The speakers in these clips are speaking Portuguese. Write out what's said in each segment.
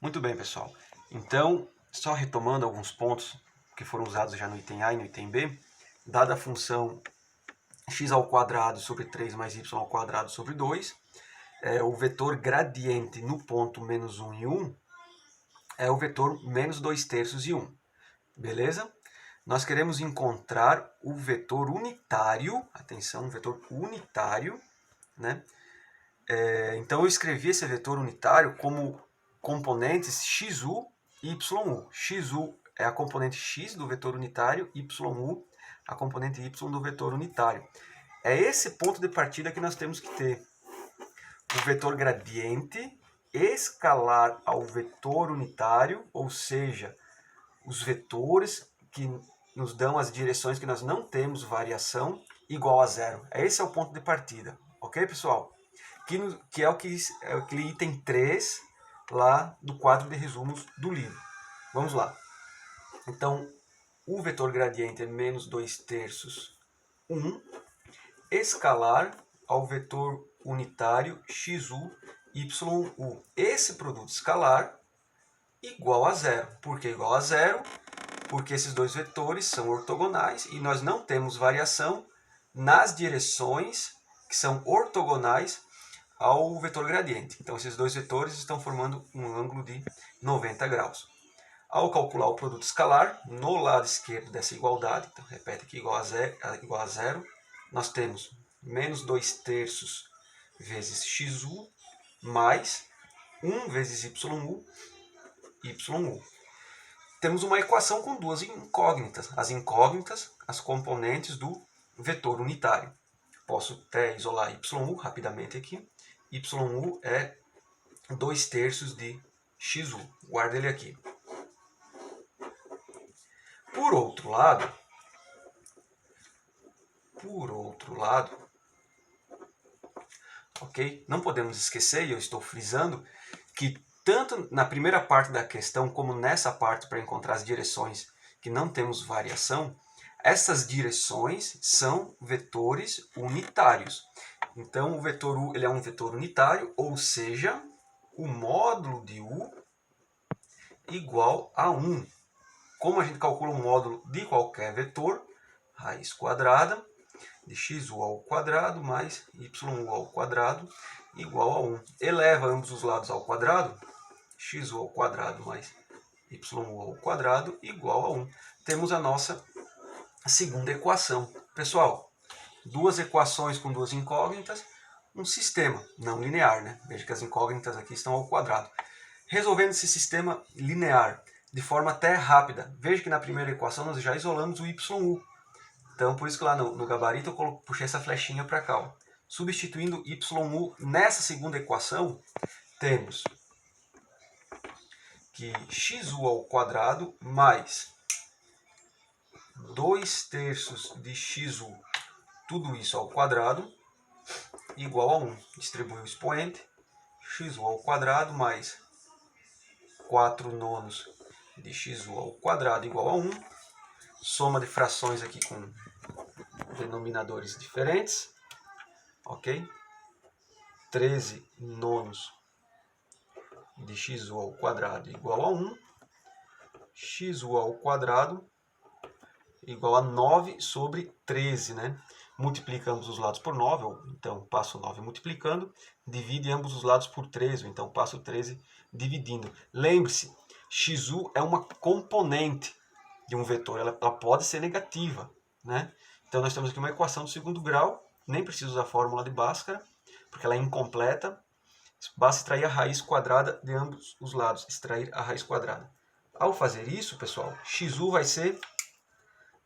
Muito bem, pessoal. Então, só retomando alguns pontos que foram usados já no item A e no item B, dada a função x ao quadrado sobre 3 mais y ao quadrado sobre 2, o vetor gradiente no ponto menos 1 e 1 é o vetor menos 2 terços e 1. Beleza? Nós queremos encontrar o vetor unitário, atenção, vetor unitário, né? Então eu escrevi esse vetor unitário como componentes xu e yu. Xu é a componente x do vetor unitário, yu a componente y do vetor unitário. É esse ponto de partida que nós temos que ter. O vetor gradiente escalar ao vetor unitário, ou seja, os vetores que nos dão as direções que nós não temos variação, igual a zero. Esse é o ponto de partida. Ok, pessoal? Que é aquele item 3 lá do quadro de resumos do livro. Vamos lá. Então, o vetor gradiente é menos 2 terços 1, escalar ao vetor unitário xu, yu. Esse produto escalar igual a zero. Por que igual a zero? Porque esses dois vetores são ortogonais e nós não temos variação nas direções que são ortogonais ao vetor gradiente. Então, esses dois vetores estão formando um ângulo de 90 graus. Ao calcular o produto escalar, no lado esquerdo dessa igualdade, então repete aqui igual a zero, nós temos menos 2 terços vezes xu mais 1 vezes yu. Temos uma equação com duas incógnitas. As incógnitas, as componentes do vetor unitário. Posso até isolar yu rapidamente aqui. Yu é 2 terços de xu. Guarda ele aqui. Por outro lado, ok? Não podemos esquecer, e eu estou frisando, que tanto na primeira parte da questão como nessa parte para encontrar as direções que não temos variação, essas direções são vetores unitários. Então o vetor u ele é um vetor unitário, ou seja, o módulo de u igual a 1. Como a gente calcula o módulo de qualquer vetor, raiz quadrada de xu ao quadrado mais yu ao quadrado igual a 1. Eleva ambos os lados ao quadrado, xu ao quadrado mais yu ao quadrado igual a 1. Temos a nossa segunda equação. Pessoal, duas equações com duas incógnitas, um sistema não linear, né? Veja que as incógnitas aqui estão ao quadrado. Resolvendo esse sistema linear de forma até rápida, veja que na primeira equação nós já isolamos o yu. Então, por isso que lá no gabarito eu puxei essa flechinha para cá. Ó. Substituindo yu nessa segunda equação, temos que xu ao quadrado mais 2 terços de xu, tudo isso ao quadrado, igual a 1. Distribui o expoente, xu ao quadrado mais 4 nonos de xu ao quadrado igual a 1. Soma de frações aqui com denominadores diferentes, ok? 13 nonos de xu ao quadrado igual a 1, xu ao quadrado igual a 9 sobre 13, né? Multiplica ambos os lados por 9, ou então passo 9 multiplicando, divide ambos os lados por 13, ou então passo 13 dividindo. Lembre-se, xu é uma componente de um vetor, ela pode ser negativa, né? Então nós temos aqui uma equação do segundo grau, nem preciso usar a fórmula de Bhaskara, porque ela é incompleta, basta extrair a raiz quadrada de ambos os lados, extrair a raiz quadrada. Ao fazer isso, pessoal, xu vai ser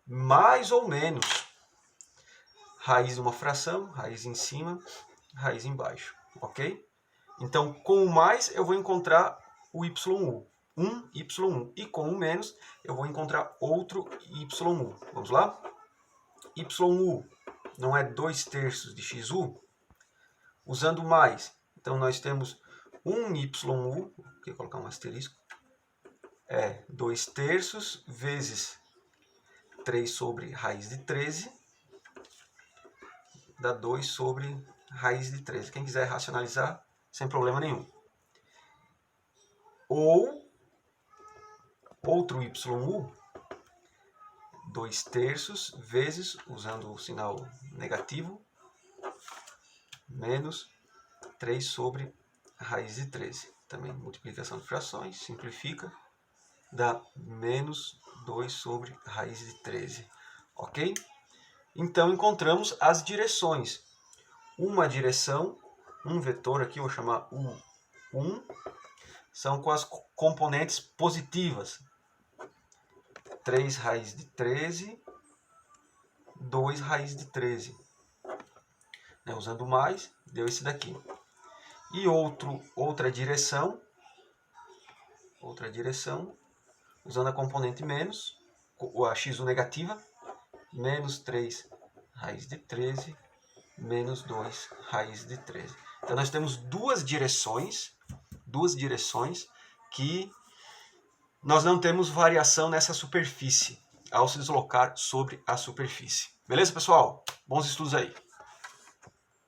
mais ou menos raiz de uma fração, raiz em cima, raiz embaixo, ok? Então, com o mais, eu vou encontrar o yu, um yu, e com o menos, eu vou encontrar outro yu. Vamos lá? Yu não é 2 terços de xu? Usando mais, então nós temos 1 yu, vou colocar um asterisco, é 2 terços vezes 3 sobre raiz de 13, dá 2 sobre raiz de 13. Quem quiser racionalizar, sem problema nenhum. ou outro YU, 2/3 vezes, usando o sinal negativo, menos 3 sobre raiz de 13. Também multiplicação de frações, simplifica, dá menos 2 sobre raiz de 13. Ok? Então, encontramos as direções. Uma direção, um vetor aqui, eu vou chamar U1, são com as componentes positivas. 3 raiz de 13, 2 raiz de 13. Usando mais, deu esse daqui. E outra direção, usando a componente menos, a x1 negativa, menos 3 raiz de 13, menos 2 raiz de 13. Então, nós temos duas direções que nós não temos variação nessa superfície ao se deslocar sobre a superfície. Beleza, pessoal? Bons estudos aí!